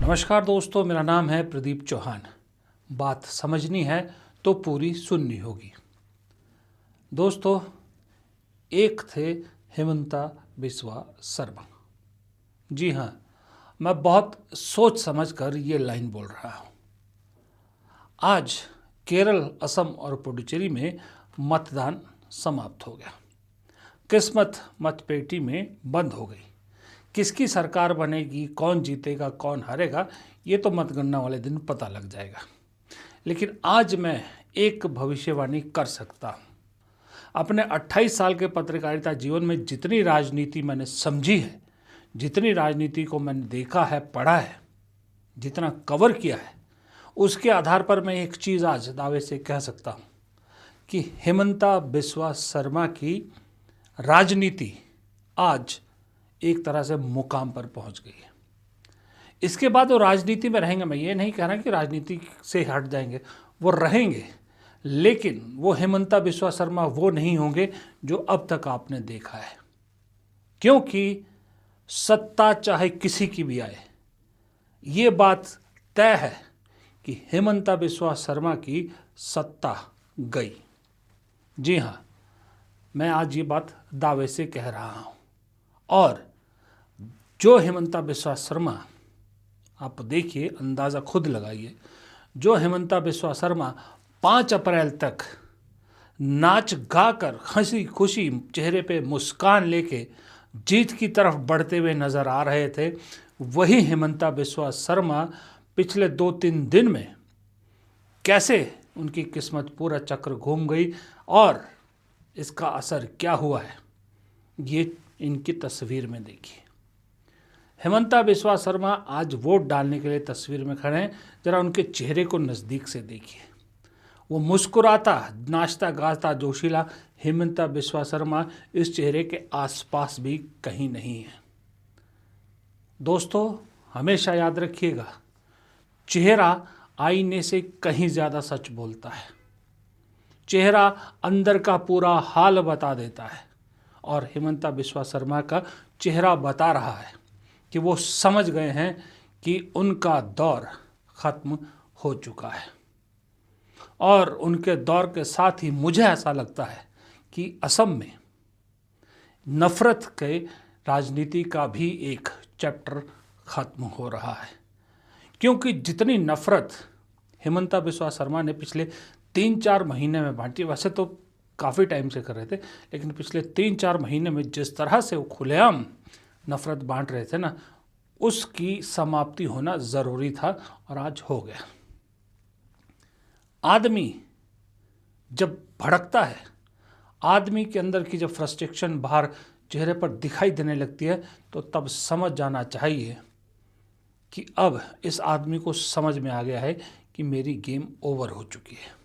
नमस्कार दोस्तों, मेरा नाम है प्रदीप चौहान। बात समझनी है तो पूरी सुननी होगी। दोस्तों, एक थे हेमंता बिस्वा शर्मा। जी हाँ, मैं बहुत सोच समझ कर ये लाइन बोल रहा हूँ। आज केरल, असम और पुडुचेरी में मतदान समाप्त हो गया। किस्मत मतपेटी में बंद हो गई। किसकी सरकार बनेगी, कौन जीतेगा, कौन हारेगा, ये तो मतगणना वाले दिन पता लग जाएगा। लेकिन आज मैं एक भविष्यवाणी कर सकता हूँ। अपने 28 साल के पत्रकारिता जीवन में जितनी राजनीति मैंने समझी है, जितनी राजनीति को मैंने देखा है, पढ़ा है, जितना कवर किया है, उसके आधार पर मैं एक चीज़ आज दावे से कह सकता हूँ कि हेमंता बिस्वा शर्मा की राजनीति आज एक तरह से मुकाम पर पहुंच गई है। इसके बाद वो राजनीति में रहेंगे। मैं ये नहीं कह रहा कि राजनीति से हट जाएंगे, वो रहेंगे, लेकिन वो हेमंता बिस्वा शर्मा वो नहीं होंगे जो अब तक आपने देखा है। क्योंकि सत्ता चाहे किसी की भी आए, ये बात तय है कि हेमंता बिस्वा शर्मा की सत्ता गई। जी हाँ, मैं आज ये बात दावे से कह रहा हूँ। और जो हेमंता बिस्वा शर्मा, आप देखिए, अंदाज़ा खुद लगाइए, जो हेमंता बिस्वा शर्मा 5 अप्रैल तक नाच गाकर, हंसी खुशी चेहरे पे मुस्कान लेके जीत की तरफ बढ़ते हुए नज़र आ रहे थे, वही हेमंता बिस्वा शर्मा पिछले 2-3 दिन में कैसे उनकी किस्मत पूरा चक्र घूम गई और इसका असर क्या हुआ है, ये इनकी तस्वीर में देखिए। हेमंता बिस्वा शर्मा आज वोट डालने के लिए तस्वीर में खड़े हैं। जरा उनके चेहरे को नज़दीक से देखिए। वो मुस्कुराता, नाचता गाता जोशीला हेमंता बिस्वा शर्मा इस चेहरे के आसपास भी कहीं नहीं है। दोस्तों, हमेशा याद रखिएगा, चेहरा आईने से कहीं ज़्यादा सच बोलता है। चेहरा अंदर का पूरा हाल बता देता है और हेमंता बिस्वा शर्मा का चेहरा बता रहा है कि वो समझ गए हैं कि उनका दौर ख़त्म हो चुका है। और उनके दौर के साथ ही मुझे ऐसा लगता है कि असम में नफ़रत के राजनीति का भी एक चैप्टर ख़त्म हो रहा है। क्योंकि जितनी नफ़रत हेमंता बिस्वा शर्मा ने पिछले 3-4 महीने में बांटी, वैसे तो काफ़ी टाइम से कर रहे थे, लेकिन पिछले 3-4 महीने में जिस तरह से वो खुलेआम नफ़रत बांट रहे थे ना, उसकी समाप्ति होना ज़रूरी था और आज हो गया। आदमी जब भड़कता है, आदमी के अंदर की जब फ्रस्ट्रेशन बाहर चेहरे पर दिखाई देने लगती है, तो तब समझ जाना चाहिए कि अब इस आदमी को समझ में आ गया है कि मेरी गेम ओवर हो चुकी है।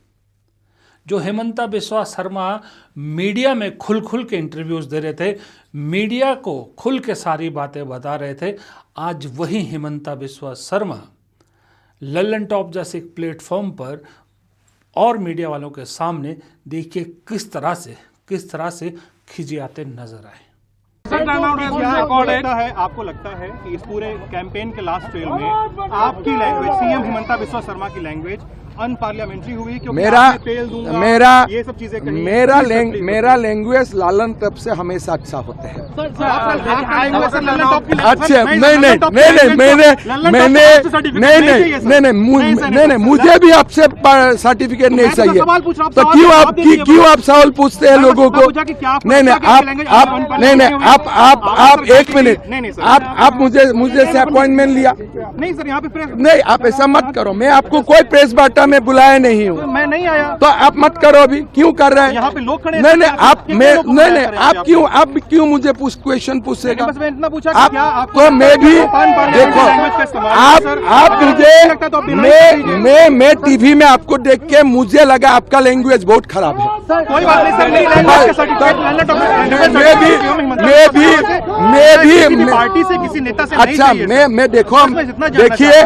जो हेमंता बिस्वा शर्मा मीडिया में खुल के इंटरव्यूज़ दे रहे थे, मीडिया को खुल के सारी बातें बता रहे थे, आज वही हेमंता बिस्वा शर्मा लल्लन टॉप जैसे एक प्लेटफॉर्म पर और मीडिया वालों के सामने देखिए किस तरह से खिजियाते नजर आए। आपको लगता है कि इस पूरे कैंपेन के लास्ट ट्रेल में आपकी लैंग्वेज, सीएम हेमंता बिस्वा शर्मा की लैंग्वेज अनपार्लियामेंट्री हुई? क्योंकि ये सब चीजें मेरा लैंग्वेज लालन टॉप से हमेशा अच्छा होता है। अच्छा, नहीं, मुझे भी आपसे सर्टिफिकेट नहीं चाहिए। तो क्यों आप सवाल पूछते हैं लोगों को? आप एक मिनट, आप मुझे से अपॉइंटमेंट लिया? नहीं सर, यहाँ पे नहीं, आप ऐसा मत करो। मैं आपको कोई प्रेस वार्ता में बुलाया नहीं हूँ। मैं नहीं आया तो आप मत करो। अभी क्यों कर रहे हैं? यहाँ पे लोग खड़े हैं। नहीं, आप क्यों मुझे क्वेश्चन पूछेगा? बस मैं इतना पूछा आप, क्या तो मैं भी देखो, आप मुझे मैं टीवी में आपको देख के मुझे लगा आपका लैंग्वेज बहुत खराब है। कोई बात नहीं सर, मैं भी पार्टी से किसी नेता से अच्छा, मैं देखो, देखिए,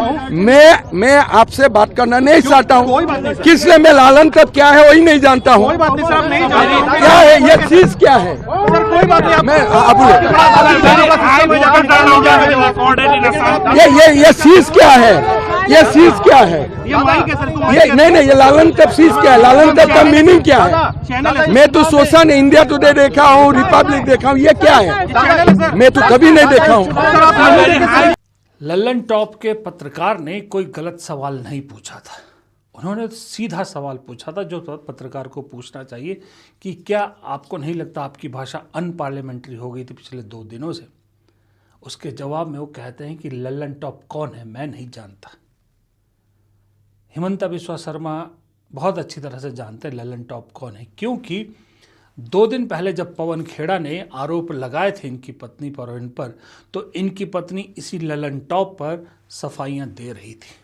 मैं आपसे बात करना नहीं चाहता हूँ। किसने मैं लालन का क्या है वही नहीं जानता हूँ। कोई बात नहीं सर, आप नहीं जानते क्या है ये चीज, क्या है? सर कोई बात नहीं, मैं ये चीज क्या है, ये चीज क्या है, ये माइक है सर, ये नहीं, ये लालन तब चीज क्या है, लालन तब का मीनिंग क्या है? मैं तो सोचा नहीं, इंडिया टुडे देखा हूँ, रिपब्लिक देखा हूँ, ये क्या है? मैं तो कभी नहीं देखा हूँ। लल्लन टॉप के पत्रकार ने कोई गलत सवाल नहीं पूछा था। उन्होंने सीधा सवाल पूछा था जो पत्रकार को पूछना चाहिए कि क्या आपको नहीं लगता आपकी भाषा अनपार्लियामेंट्री हो गई थी पिछले 2 दिनों से? उसके जवाब में वो कहते हैं कि लल्लन टॉप कौन है, मैं नहीं जानता। हिमंता बिस्वा शर्मा बहुत अच्छी तरह से जानते हैं लल्लन टॉप कौन है, क्योंकि 2 दिन पहले जब पवन खेड़ा ने आरोप लगाए थे इनकी पत्नी पर और इन पर, तो इनकी पत्नी इसी लल्लन टॉप पर सफाइयां दे रही थी।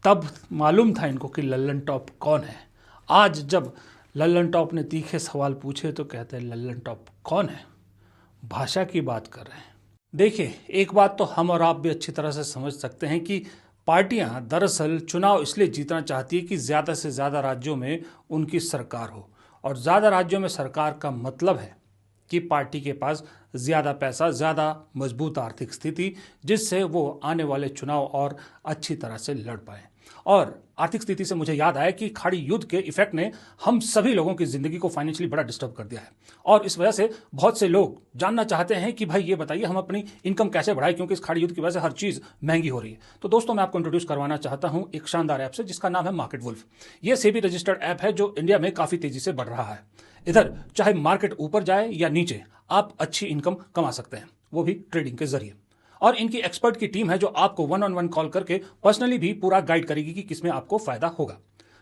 तब मालूम था इनको कि लल्लन टॉप कौन है। आज जब लल्लन टॉप ने तीखे सवाल पूछे तो कहते हैं लल्लन टॉप कौन है? भाषा की बात कर रहे हैं। देखिए, एक बात तो हम और आप भी अच्छी तरह से समझ सकते हैं कि पार्टियां दरअसल चुनाव इसलिए जीतना चाहती है कि ज़्यादा से ज़्यादा राज्यों में उनकी सरकार हो, और ज़्यादा राज्यों में सरकार का मतलब है कि पार्टी के पास ज़्यादा पैसा, ज़्यादा मजबूत आर्थिक स्थिति, जिससे वो आने वाले चुनाव और अच्छी तरह से लड़ पाए। और आर्थिक स्थिति से मुझे याद आया कि खाड़ी युद्ध के इफेक्ट ने हम सभी लोगों की ज़िंदगी को फाइनेंशियली बड़ा डिस्टर्ब कर दिया है, और इस वजह से बहुत से लोग जानना चाहते हैं कि भाई ये बताइए हम अपनी इनकम कैसे बढ़ाएं, क्योंकि इस खाड़ी युद्ध की वजह से हर चीज़ महंगी हो रही है। तो दोस्तों, मैं आपको इंट्रोड्यूस करवाना चाहता हूं एक शानदार ऐप से जिसका नाम है मार्केट वुल्फ। ये सेबी रजिस्टर्ड ऐप है जो इंडिया में काफ़ी तेज़ी से बढ़ रहा है। इधर चाहे मार्केट ऊपर जाए या नीचे, आप अच्छी इनकम कमा सकते हैं, वो भी ट्रेडिंग के जरिए। और इनकी एक्सपर्ट की टीम है जो आपको 1-on-1 कॉल करके पर्सनली भी पूरा गाइड करेगी कि किसमें आपको फायदा होगा।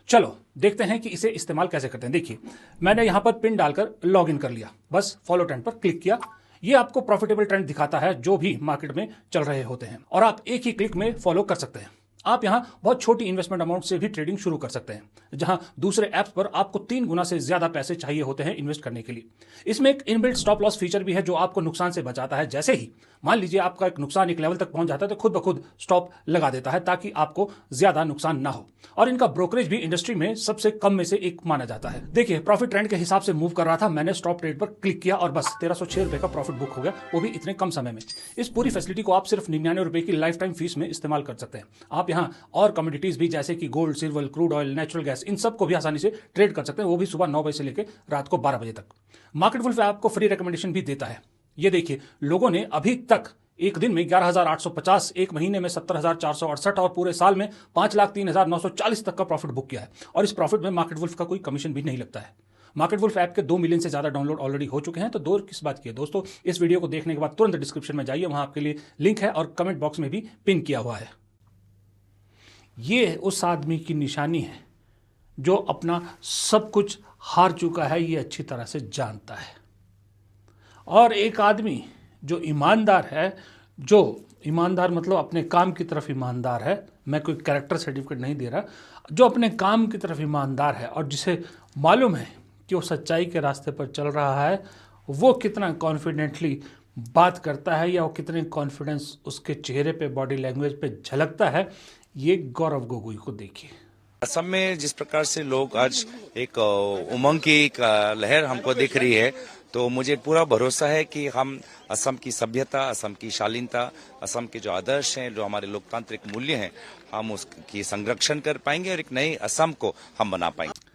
चलो देखते हैं कि इसे इस्तेमाल कैसे करते हैं। देखिए, मैंने यहां पर पिन डालकर लॉग इन कर लिया, बस फॉलो ट्रेंड पर क्लिक किया। ये आपको प्रॉफिटेबल ट्रेंड दिखाता है जो भी मार्केट में चल रहे होते हैं, और आप एक ही क्लिक में फॉलो कर सकते हैं। आप यहां बहुत छोटी इन्वेस्टमेंट अमाउंट से भी ट्रेडिंग शुरू कर सकते हैं, जहां दूसरे ऐप्स पर आपको 3 गुना से ज्यादा पैसे चाहिए होते हैं इन्वेस्ट करने के लिए। इसमें एक इनबिल्ट स्टॉप लॉस फीचर भी है जो आपको नुकसान से बचाता है। जैसे ही मान लीजिए आपका एक नुकसान एक लेवल तक पहुंच जाता है तो खुद ब खुद स्टॉप लगा देता है ताकि आपको ज्यादा नुकसान ना हो। और इनका ब्रोकरेज भी इंडस्ट्री में सबसे कम में से एक माना जाता है। देखिए, प्रॉफिट ट्रेंड के हिसाब से मूव कर रहा था, मैंने स्टॉप ट्रेड पर क्लिक किया और बस 1306 रुपए का प्रॉफिट बुक हो गया, वो भी इतने कम समय में। इस पूरी फैसिलिटी को आप सिर्फ 99 रुपए की लाइफ टाइम फीस में इस्तेमाल कर सकते हैं। आप यहाँ और कमोडिटीज भी जैसे कि gold, silver, crude oil, natural gas, इन सब को भी आसानी से ट्रेड कर सकते हैं, वो भी सुबह 9 बजे से लेकर रात को 12 बजे तक। मार्केट वुल्फ आपको फ्री रिकमेंडेशन भी देता है। ये देखिए, लोगों ने अभी तक एक दिन में 11,850, एक महीने में 70,468 और पूरे साल में 5,03,940 तक का प्रॉफिट बुक किया है। और इस प्रॉफिट में मार्केट वुल्फ का कोई कमीशन भी नहीं लगता है। मार्केट वुल्फ ऐप के 2 मिलियन से ज्यादा डाउनलोड ऑलरेडी हो चुके हैं, तो दौर किस बात की है दोस्तों। इस वीडियो को देखने के बाद तुरंत डिस्क्रिप्शन में जाइए, वहां आपके लिए लिंक है और कमेंट बॉक्स में भी पिन किया हुआ है। ये उस आदमी की निशानी है जो अपना सब कुछ हार चुका है, ये अच्छी तरह से जानता है। और एक आदमी जो ईमानदार है, जो ईमानदार मतलब अपने काम की तरफ ईमानदार है, मैं कोई कैरेक्टर सर्टिफिकेट नहीं दे रहा, जो अपने काम की तरफ ईमानदार है और जिसे मालूम है कि वो सच्चाई के रास्ते पर चल रहा है, वो कितना कॉन्फिडेंटली बात करता है या वो कितने कॉन्फिडेंस उसके चेहरे पे, बॉडी लैंग्वेज पे झलकता है, ये गौरव गोगोई को देखिए। असम में जिस प्रकार से लोग आज एक उमंग की एक लहर हमको दिख रही है, तो मुझे पूरा भरोसा है कि हम असम की सभ्यता, असम की शालीनता, असम के जो आदर्श हैं, जो हमारे लोकतांत्रिक मूल्य हैं, हम उसकी संरक्षण कर पाएंगे और एक नई असम को हम बना पाएंगे।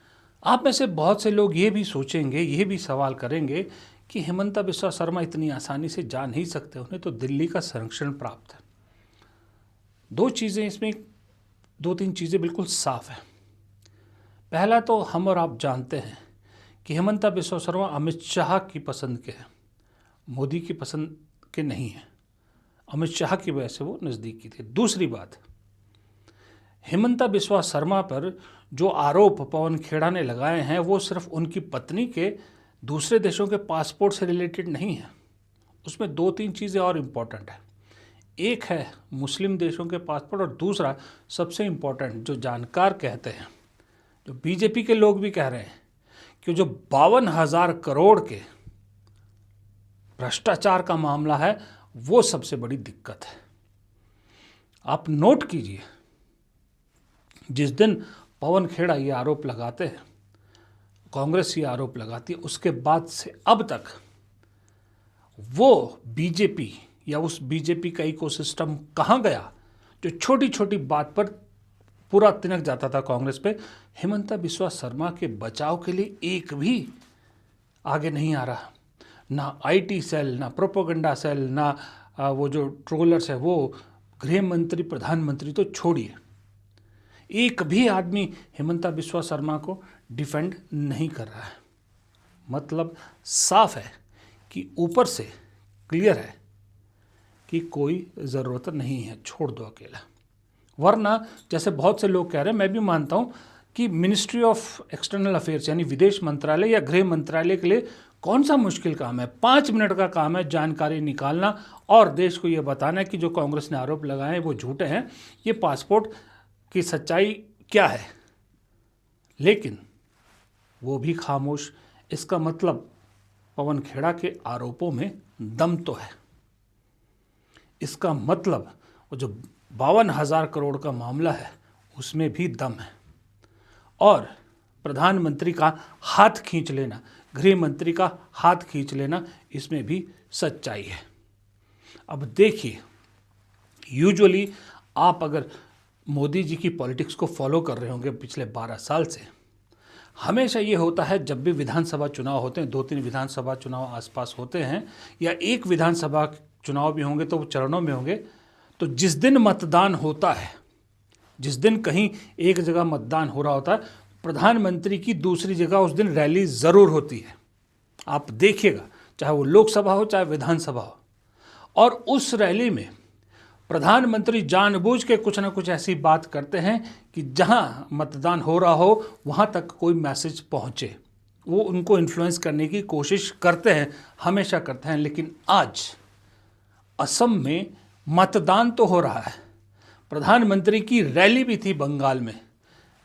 आप में से बहुत से लोग ये भी सोचेंगे, ये भी सवाल करेंगे कि हिमंता बिस्वा शर्मा इतनी आसानी से जा नहीं सकते, उन्हें तो दिल्ली का संरक्षण प्राप्त है। 2-3 चीज़ें बिल्कुल साफ है। पहला तो हम और आप जानते हैं कि हिमंता बिस्वा शर्मा अमित शाह की पसंद के हैं, मोदी की पसंद के नहीं हैं। अमित शाह की वजह से वो नज़दीकी थे। दूसरी बात, हिमंता बिस्वा शर्मा पर जो आरोप पवन खेड़ा ने लगाए हैं वो सिर्फ उनकी पत्नी के दूसरे देशों के पासपोर्ट से रिलेटेड नहीं है। उसमें 2-3 चीज़ें और इम्पॉर्टेंट है। एक है मुस्लिम देशों के पासपोर्ट, और दूसरा सबसे इम्पॉर्टेंट जो जानकार कहते हैं, जो बीजेपी के लोग भी कह रहे हैं कि जो 52,000 करोड़ के भ्रष्टाचार का मामला है वो सबसे बड़ी दिक्कत है। आप नोट कीजिए, जिस दिन पवन खेड़ा ये आरोप लगाते हैं, कांग्रेस ये आरोप लगाती है, उसके बाद से अब तक वो बीजेपी या उस बीजेपी का इकोसिस्टम कहाँ गया जो छोटी छोटी बात पर पूरा तिनक जाता था कांग्रेस पे। हिमंता बिस्वा शर्मा के बचाव के लिए एक भी आगे नहीं आ रहा, ना आईटी सेल, ना प्रोपेगेंडा सेल, ना वो जो ट्रोलर्स है, वो गृह मंत्री प्रधानमंत्री तो छोड़िए, एक भी आदमी हिमंता बिस्वा शर्मा को डिफेंड नहीं कर रहा है। मतलब साफ है कि ऊपर से क्लियर है कि कोई ज़रूरत नहीं है, छोड़ दो अकेला। वरना जैसे बहुत से लोग कह रहे हैं, मैं भी मानता हूँ कि मिनिस्ट्री ऑफ एक्सटर्नल अफेयर्स यानी विदेश मंत्रालय या गृह मंत्रालय के लिए कौन सा मुश्किल काम है। 5 मिनट का काम है जानकारी निकालना और देश को ये बताना कि जो कांग्रेस ने आरोप लगाए हैं वो झूठे हैं, ये पासपोर्ट की सच्चाई क्या है। लेकिन वो भी खामोश। इसका मतलब पवन खेड़ा के आरोपों में दम तो है। इसका मतलब वो जो 52,000 करोड़ का मामला है उसमें भी दम है। और प्रधानमंत्री का हाथ खींच लेना, गृह मंत्री का हाथ खींच लेना, इसमें भी सच्चाई है। अब देखिए, यूजुअली आप अगर मोदी जी की पॉलिटिक्स को फॉलो कर रहे होंगे पिछले 12 साल से, हमेशा ये होता है जब भी विधानसभा चुनाव होते हैं, 2-3 विधानसभा चुनाव आसपास होते हैं या एक विधानसभा चुनाव भी होंगे तो वो चरणों में होंगे, तो जिस दिन मतदान होता है, जिस दिन कहीं एक जगह मतदान हो रहा होता है, प्रधानमंत्री की दूसरी जगह उस दिन रैली ज़रूर होती है। आप देखिएगा, चाहे वो लोकसभा हो चाहे विधानसभा हो, और उस रैली में प्रधानमंत्री जानबूझ के कुछ ना कुछ ऐसी बात करते हैं कि जहां मतदान हो रहा हो वहां तक कोई मैसेज पहुंचे। वो उनको इन्फ्लुएंस करने की कोशिश करते हैं, हमेशा करते हैं। लेकिन आज असम में मतदान तो हो रहा है, प्रधानमंत्री की रैली भी थी बंगाल में,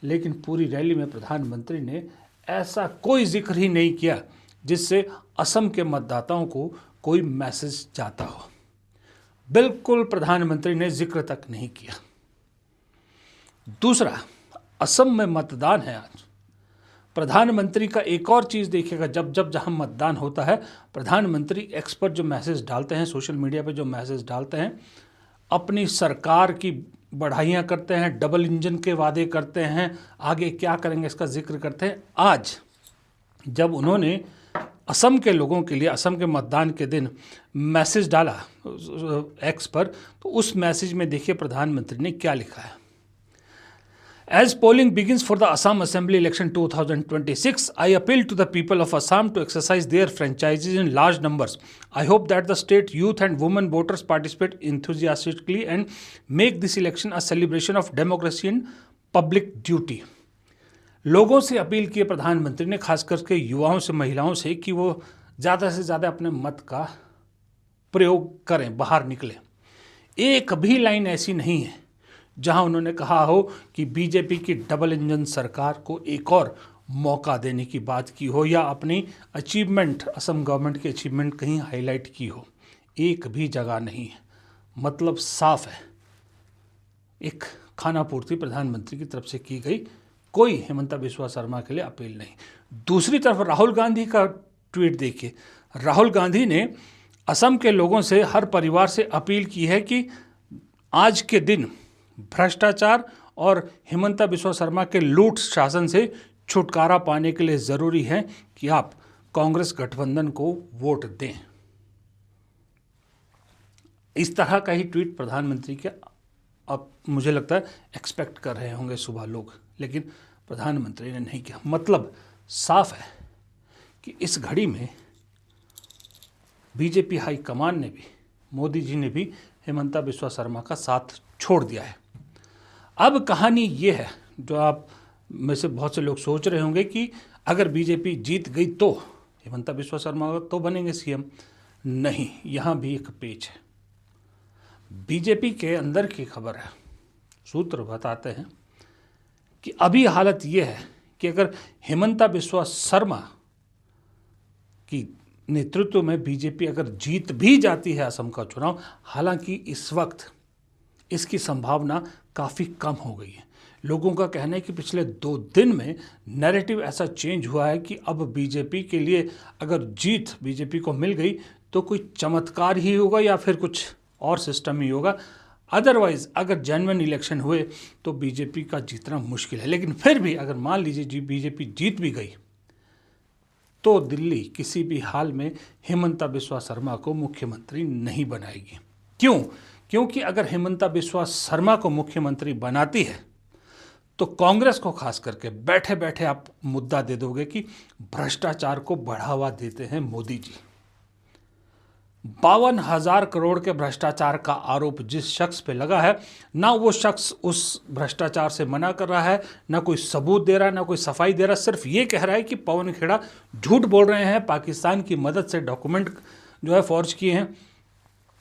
लेकिन पूरी रैली में प्रधानमंत्री ने ऐसा कोई जिक्र ही नहीं किया जिससे असम के मतदाताओं को कोई मैसेज जाता हो। बिल्कुल प्रधानमंत्री ने जिक्र तक नहीं किया। दूसरा, असम में मतदान है आज। प्रधानमंत्री का एक और चीज़ देखिएगा, जब जब जहाँ मतदान होता है, प्रधानमंत्री एक्स पर जो मैसेज डालते हैं, सोशल मीडिया पे जो मैसेज डालते हैं, अपनी सरकार की बढ़ाइयाँ करते हैं, डबल इंजन के वादे करते हैं, आगे क्या करेंगे इसका जिक्र करते हैं। आज जब उन्होंने असम के लोगों के लिए असम के मतदान के दिन मैसेज डाला एक्स पर, तो उस मैसेज में देखिए प्रधानमंत्री ने क्या लिखा है। As polling begins for the Assam Assembly Election 2026, I appeal to the people of Assam to exercise their franchises in large numbers. I hope that the state youth and women voters participate enthusiastically and make this election a celebration of democracy and public duty. लोगों से appeal की प्रधानमंत्री ने, खास करके युवाओं से, महिलाओं से, कि वो ज़्यादा से ज़्यादा अपने मत का प्रयोग करें, बाहर निकलें। एक भी लाइन ऐसी नहीं है जहां उन्होंने कहा हो कि बीजेपी की डबल इंजन सरकार को एक और मौका देने की बात की हो या अपनी अचीवमेंट, असम गवर्नमेंट की अचीवमेंट कहीं हाईलाइट की हो। एक भी जगह नहीं है। मतलब साफ है, एक खाना पूर्ति प्रधानमंत्री की तरफ से की गई, कोई हिमंता बिस्वा शर्मा के लिए अपील नहीं। दूसरी तरफ राहुल गांधी का ट्वीट देखिए। राहुल गांधी ने असम के लोगों से, हर परिवार से अपील की है कि आज के दिन भ्रष्टाचार और हिमंता बिस्वा शर्मा के लूट शासन से छुटकारा पाने के लिए ज़रूरी है कि आप कांग्रेस गठबंधन को वोट दें। इस तरह का ही ट्वीट प्रधानमंत्री के अब मुझे लगता है एक्सपेक्ट कर रहे होंगे सुबह लोग, लेकिन प्रधानमंत्री ने नहीं किया। मतलब साफ है कि इस घड़ी में बीजेपी हाईकमान ने भी, मोदी जी ने भी हिमंता बिस्वा शर्मा का साथ छोड़ दिया है। अब कहानी ये है, जो आप में से बहुत से लोग सोच रहे होंगे कि अगर बीजेपी जीत गई तो हिमंता बिस्वा शर्मा तो बनेंगे सीएम। नहीं, यहाँ भी एक पेच है। बीजेपी के अंदर की खबर है, सूत्र बताते हैं कि अभी हालत ये है कि अगर हिमंता बिस्वा शर्मा की नेतृत्व में बीजेपी अगर जीत भी जाती है असम का चुनाव, हालांकि इस वक्त इसकी संभावना काफ़ी कम हो गई है। लोगों का कहना है कि पिछले 2 दिन में नैरेटिव ऐसा चेंज हुआ है कि अब बीजेपी के लिए अगर जीत बीजेपी को मिल गई तो कोई चमत्कार ही होगा या फिर कुछ और सिस्टम ही होगा। अदरवाइज अगर जेन्युइन इलेक्शन हुए तो बीजेपी का जीतना मुश्किल है। लेकिन फिर भी अगर मान लीजिए बीजेपी जीत भी गई तो दिल्ली किसी भी हाल में हेमंता बिस्वा शर्मा को मुख्यमंत्री नहीं बनाएगी। क्यों? क्योंकि अगर हेमंता बिस्वा शर्मा को मुख्यमंत्री बनाती है तो कांग्रेस को खास करके बैठे बैठे आप मुद्दा दे दोगे कि भ्रष्टाचार को बढ़ावा देते हैं मोदी जी। 52,000 करोड़ के भ्रष्टाचार का आरोप जिस शख्स पे लगा है, ना वो शख्स उस भ्रष्टाचार से मना कर रहा है, ना कोई सबूत दे रहा है, ना कोई सफाई दे रहा है। सिर्फ ये कह रहा है कि पवन खेड़ा झूठ बोल रहे हैं, पाकिस्तान की मदद से डॉक्यूमेंट जो है फॉर्ज किए हैं।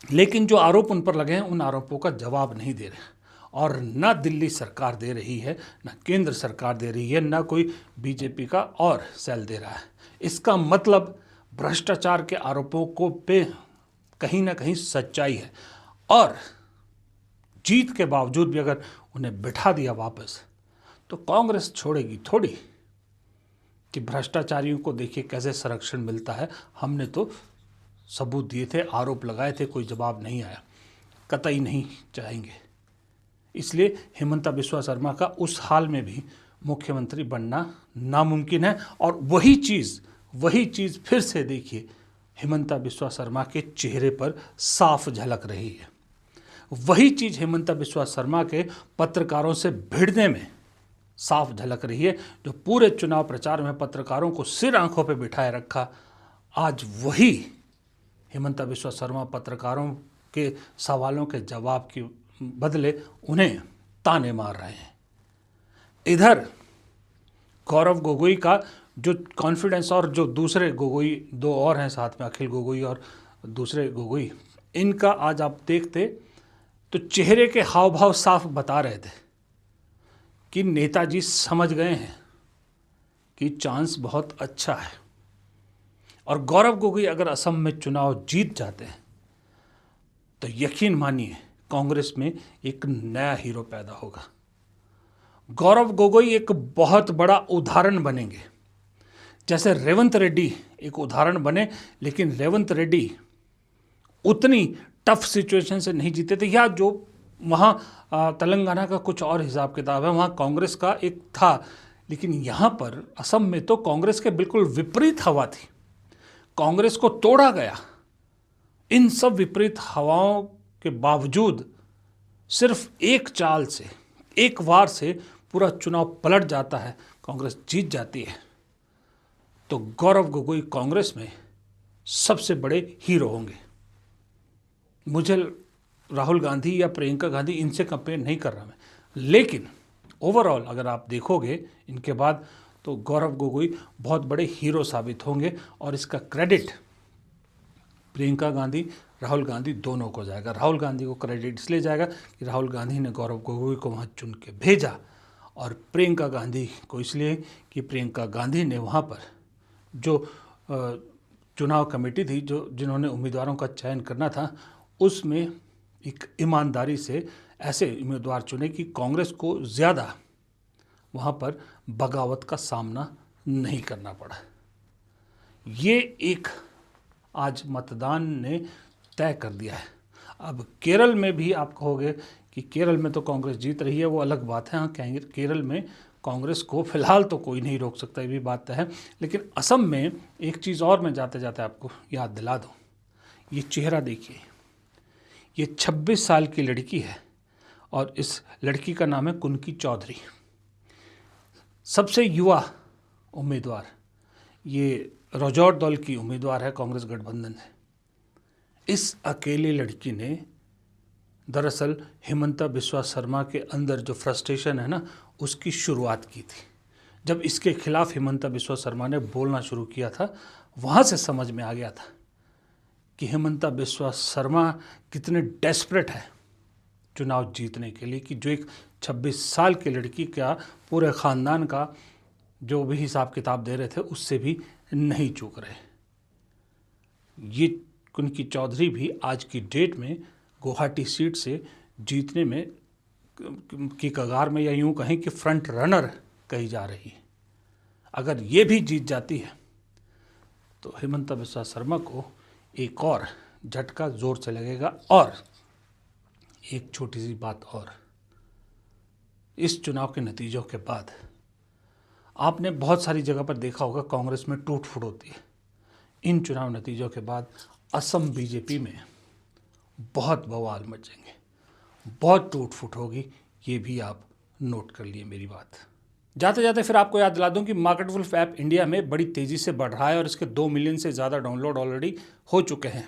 लेकिन जो आरोप उन पर लगे हैं उन आरोपों का जवाब नहीं दे रहे, और ना दिल्ली सरकार दे रही है, ना केंद्र सरकार दे रही है, ना कोई बीजेपी का और सेल दे रहा है। इसका मतलब भ्रष्टाचार के आरोपों को पे कहीं ना कहीं सच्चाई है। और जीत के बावजूद भी अगर उन्हें बिठा दिया वापस तो कांग्रेस छोड़ेगी थोड़ी कि भ्रष्टाचारियों को देखिए कैसे संरक्षण मिलता है, हमने तो सबूत दिए थे, आरोप लगाए थे, कोई जवाब नहीं आया। कतई नहीं चाहेंगे। इसलिए हेमंता बिस्वा शर्मा का उस हाल में भी मुख्यमंत्री बनना नामुमकिन है। और वही चीज़ फिर से देखिए हेमंता बिस्वा शर्मा के चेहरे पर साफ झलक रही है। वही चीज़ हेमंता बिस्वा शर्मा के पत्रकारों से भिड़ने में साफ झलक रही है। जो पूरे चुनाव प्रचार में पत्रकारों को सिर आंखों पे बिठाए रखा, आज वही हेमंता बिस्वा शर्मा पत्रकारों के सवालों के जवाब के बदले उन्हें ताने मार रहे हैं। इधर गौरव गोगोई का जो कॉन्फिडेंस, और जो दूसरे गोगोई दो और हैं साथ में, अखिल गोगोई और दूसरे गोगोई, इनका आज आप देखते तो चेहरे के हाव भाव साफ बता रहे थे कि नेताजी समझ गए हैं कि चांस बहुत अच्छा है। और गौरव गोगोई अगर असम में चुनाव जीत जाते हैं तो यकीन मानिए कांग्रेस में एक नया हीरो पैदा होगा। गौरव गोगोई एक बहुत बड़ा उदाहरण बनेंगे। जैसे रेवंत रेड्डी एक उदाहरण बने, लेकिन रेवंत रेड्डी उतनी टफ सिचुएशन से नहीं जीते थे, या जो वहाँ तेलंगाना का कुछ और हिसाब किताब है, वहाँ कांग्रेस का एक था। लेकिन यहाँ पर असम में तो कांग्रेस के बिल्कुल विपरीत हवा थी, कांग्रेस को तोड़ा गया। इन सब विपरीत हवाओं के बावजूद सिर्फ एक चाल से, एक वार से पूरा चुनाव पलट जाता है, कांग्रेस जीत जाती है। तो गौरव गोगोई कांग्रेस में सबसे बड़े हीरो होंगे। मुझे राहुल गांधी या प्रियंका गांधी इनसे कंपेयर नहीं कर रहा मैं, लेकिन ओवरऑल अगर आप देखोगे इनके बाद तो गौरव गोगोई बहुत बड़े हीरो साबित होंगे। और इसका क्रेडिट प्रियंका गांधी, राहुल गांधी दोनों को जाएगा। राहुल गांधी को क्रेडिट इसलिए जाएगा कि राहुल गांधी ने गौरव गोगोई को वहाँ चुन के भेजा, और प्रियंका गांधी को इसलिए कि प्रियंका गांधी ने वहाँ पर जो चुनाव कमेटी थी, जो जिन्होंने उम्मीदवारों का चयन करना था, उसमें एक ईमानदारी से ऐसे उम्मीदवार चुने कि कांग्रेस को ज़्यादा वहाँ पर बगावत का सामना नहीं करना पड़ा। ये एक आज मतदान ने तय कर दिया है। अब केरल में भी आप कहोगे कि केरल में तो कांग्रेस जीत रही है, वो अलग बात है। हाँ, केरल में कांग्रेस को फिलहाल तो कोई नहीं रोक सकता, ये भी बात है। लेकिन असम में एक चीज़ और मैं जाते जाते आपको याद दिला दूँ। ये चेहरा देखिए, ये 26 साल की लड़की है और इस लड़की का नाम है कुनकी चौधरी। सबसे युवा उम्मीदवार, ये रजौर दल की उम्मीदवार है कांग्रेस गठबंधन से। इस अकेली लड़की ने दरअसल हेमंता बिस्वा शर्मा के अंदर जो फ्रस्ट्रेशन है ना, उसकी शुरुआत की थी। जब इसके खिलाफ हेमंता बिस्वा शर्मा ने बोलना शुरू किया था, वहाँ से समझ में आ गया था कि हेमंता बिस्वा शर्मा कितने डेस्परेट है चुनाव जीतने के लिए, कि जो एक 26 साल की लड़की का पूरे ख़ानदान का जो भी हिसाब किताब दे रहे थे उससे भी नहीं चूक रहे। ये कुनकी चौधरी भी आज की डेट में गुवाहाटी सीट से जीतने में की कगार में, या यूँ कहें कि फ्रंट रनर कही जा रही है। अगर ये भी जीत जाती है तो हेमंता बिस्वा शर्मा को एक और झटका जोर से लगेगा। और एक छोटी सी बात और, इस चुनाव के नतीजों के बाद आपने बहुत सारी जगह पर देखा होगा कांग्रेस में टूट फूट होती है। इन चुनाव नतीजों के बाद असम बीजेपी में बहुत बवाल मचेंगे, बहुत टूट फूट होगी, ये भी आप नोट कर लिए मेरी बात। जाते जाते फिर आपको याद दिला दूं कि मार्केट वुल्फ ऐप इंडिया में बड़ी तेज़ी से बढ़ रहा है और इसके 2 मिलियन से ज़्यादा डाउनलोड ऑलरेडी हो चुके हैं।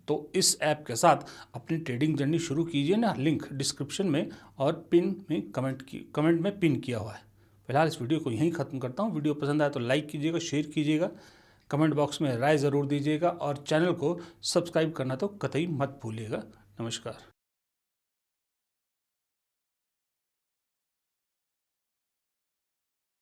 तो इस ऐप के साथ अपनी ट्रेडिंग जर्नी शुरू कीजिए ना, लिंक डिस्क्रिप्शन में और पिन में कमेंट में पिन किया हुआ है। फिलहाल इस वीडियो को यहीं ख़त्म करता हूँ। वीडियो पसंद आए तो लाइक कीजिएगा, शेयर कीजिएगा, कमेंट बॉक्स में राय ज़रूर दीजिएगा और चैनल को सब्सक्राइब करना तो कतई मत भूलिएगा। नमस्कार।